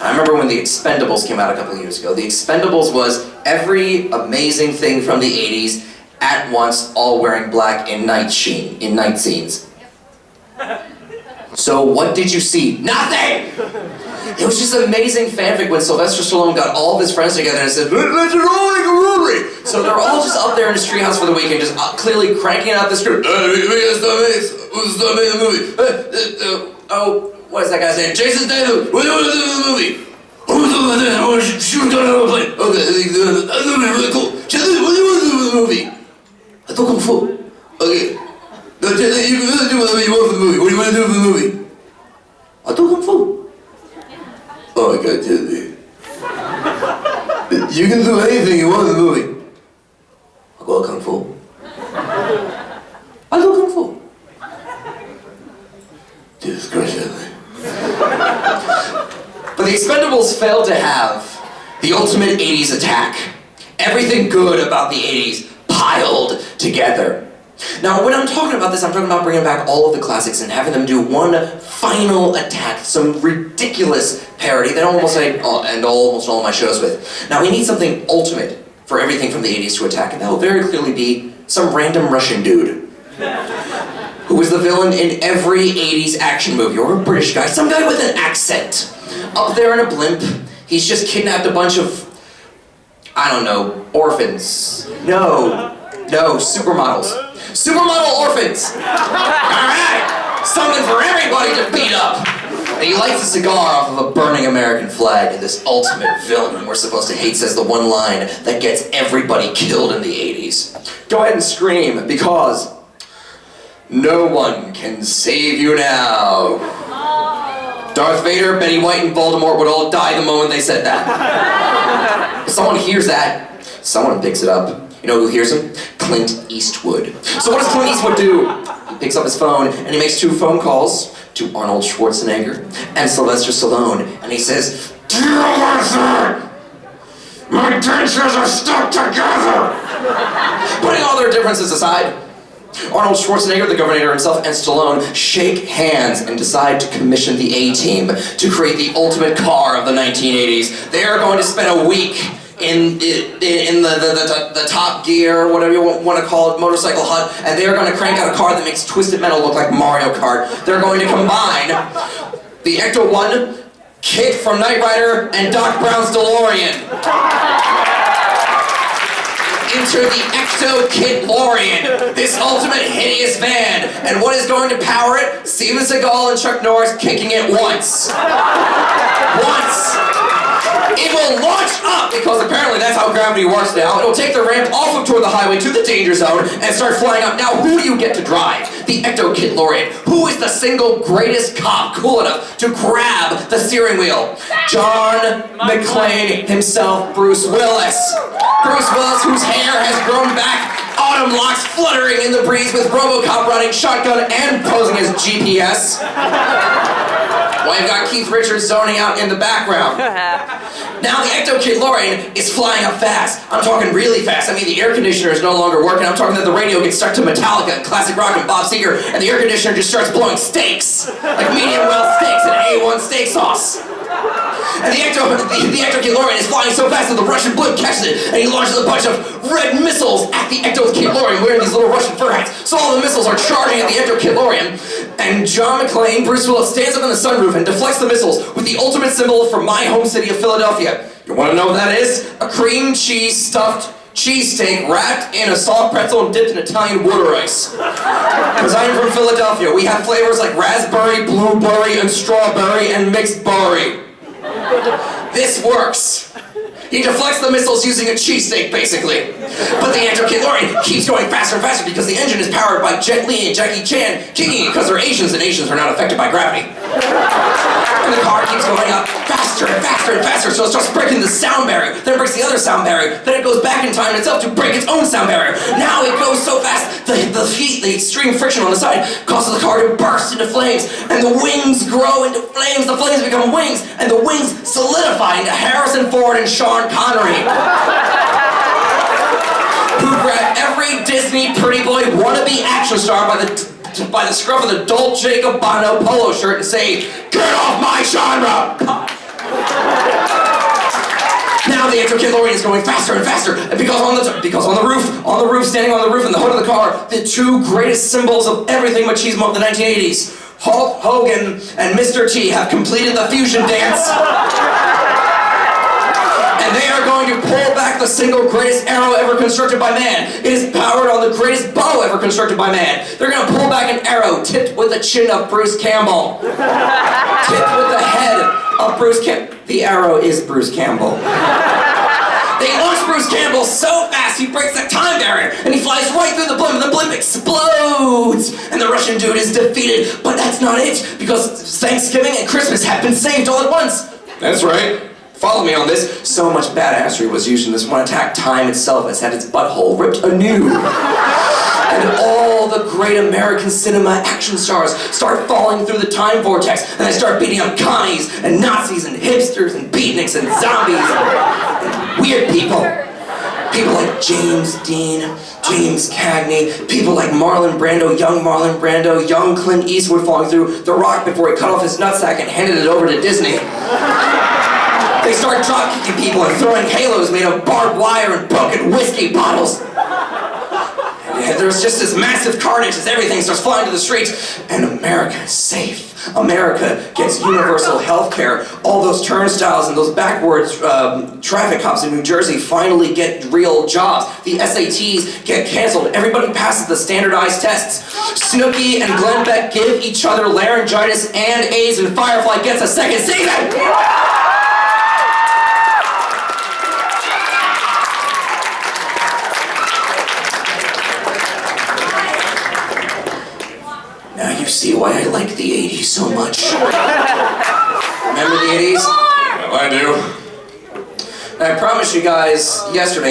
I remember when the Expendables came out a couple of years ago. The Expendables was every amazing thing from the 80s at once, all wearing black in night scenes. So what did you see? Nothing! It was just amazing fanfic when Sylvester Stallone got all of his friends together and said, "Let's all make a movie!" So they're all just up there in his treehouse for the weekend, just clearly cranking out the script. Who's the movie? Oh, what is that guy's name? Jason Statham! We're doing the movie! Who's doing the I want to shoot a gun out of a plane! Okay, that's gonna be really cool. Jason, what do you want to do with the movie? I do Kung Fu. Okay. No, Jason, you can really do whatever you want for the movie. What do you want to do for the movie? I do Kung Fu. Oh, I gotta tell you. You can do anything you want in the movie. I go Kung Fu. I do Kung Fu. Jesus Christ. But the Expendables failed to have the ultimate 80s attack. Everything good about the 80s piled together. Now, when I'm talking about this, I'm talking about bringing back all of the classics and having them do one final attack, some ridiculous parody that almost I end almost all my shows with. Now, we need something ultimate for everything from the 80s to attack, and that will very clearly be some random Russian dude who was the villain in every 80s action movie, or a British guy, some guy with an accent. Up there in a blimp, he's just kidnapped a bunch of, I don't know, orphans. No, supermodels. Supermodel orphans! Alright! Something for everybody to beat up! And he lights a cigar off of a burning American flag, and this ultimate villain whom we're supposed to hate says the one line that gets everybody killed in the 80s. Go ahead and scream, because no one can save you now. Darth Vader, Betty White, and Voldemort would all die the moment they said that. If someone hears that, someone picks it up. You know who hears him? Clint Eastwood. So what does Clint Eastwood do? He picks up his phone and he makes 2 phone calls to Arnold Schwarzenegger and Sylvester Stallone, and he says, "Dear Arthur, my dentures are stuck together!" Putting all their differences aside, Arnold Schwarzenegger, the Governor himself, and Stallone shake hands and decide to commission the A-Team to create the ultimate car of the 1980s. They are going to spend a week in the Top Gear, whatever you want to call it, motorcycle hut, and they are going to crank out a car that makes Twisted Metal look like Mario Kart. They're going to combine the Ecto-1, Kit from Knight Rider, and Doc Brown's DeLorean into the Ecto-Kit-Lorian, this ultimate hideous van. And what is going to power it? Steven Seagal and Chuck Norris kicking it once. It will launch up, because apparently that's how gravity works now. It will take the ramp off of toward the highway to the danger zone and start flying up. Now, who do you get to drive? The Ecto-Kit-Lorian. Who is the single greatest cop cool enough to grab the steering wheel? John McClane himself, Bruce Willis. Bruce Willis, whose hair has grown back, autumn locks fluttering in the breeze with RoboCop running shotgun and posing as GPS. Well, you've got Keith Richards zoning out in the background. Now the Ecto-Kit-Lorian is flying up fast. I'm talking really fast. I mean, the air conditioner is no longer working. I'm talking that the radio gets stuck to Metallica and classic rock and Bob Seger, and the air conditioner just starts blowing steaks, like medium well steaks and A1 steak sauce. And the Ecto-Kit-Lorian is flying so fast that the Russian blimp catches it, and he launches a bunch of red missiles at the Ecto-Kit-Lorian wearing these little Russian fur hats. So all the missiles are charging at the Ecto-Kit-Lorian, and John McClane, Bruce Willis, stands up in the sunroof and deflects the missiles with the ultimate symbol from my home city of Philadelphia. You want to know what that is? A cream cheese stuffed cheesesteak wrapped in a soft pretzel and dipped in Italian water ice. Because I'm from Philadelphia. We have flavors like raspberry, blueberry, and strawberry, and mixed berry. This works. He deflects the missiles using a cheesesteak, basically. But the Ecto-Kit-Lorian keeps going faster and faster because the engine is powered by Jet Li and Jackie Chan kicking it because they're Asians and Asians are not affected by gravity. And the car keeps going up faster and faster and faster, so it starts breaking the sound barrier, then it breaks the other sound barrier, then it goes back in time itself to break its own sound barrier. Now it goes so fast, the heat, the extreme friction on the side causes the car to burst into flames, and the wings grow into flames, the flames become wings, and the wings solidify into Harrison Ford and Sean Connery, who grabbed every Disney pretty boy wannabe action star by the scruff of the Dolce & Gabbana polo shirt and say, "Get off my genre!" Now the Exo DeLorean is going faster and faster, and because on the roof, standing on the roof in the hood of the car, the two greatest symbols of everything machismo of the 1980s, Hulk Hogan and Mr. T, have completed the fusion dance. And they are going to pull back the single greatest arrow ever constructed by man. It is powered on the greatest bow ever constructed by man. They're going to pull back an arrow tipped with the chin of Bruce Campbell. Tipped with the head of Bruce Campbell. The arrow is Bruce Campbell. They launch Bruce Campbell so fast he breaks the time barrier and he flies right through the blimp and the blimp explodes and the Russian dude is defeated. But that's not it, because Thanksgiving and Christmas have been saved all at once. That's right. Follow me on this. So much badassery was used in this one attack, time itself has had its butthole ripped anew. And all the great American cinema action stars start falling through the time vortex, and they start beating up commies and Nazis and hipsters and beatniks and zombies and weird people. People like James Dean, James Cagney, people like Marlon Brando, young Clint Eastwood falling through The Rock before he cut off his nutsack and handed it over to Disney. They start drop-kicking people and throwing halos made of barbed wire and broken whiskey bottles. And there's just this massive carnage as everything starts flying to the streets. And America is safe. America gets universal health care. All those turnstiles and those backwards traffic cops in New Jersey finally get real jobs. The SATs get canceled. Everybody passes the standardized tests. Snooki and Glenn Beck give each other laryngitis and AIDS, and Firefly gets a second season! Now you see why I like the 80s so much. Remember the 80s? Well, I do. And I promised you guys yesterday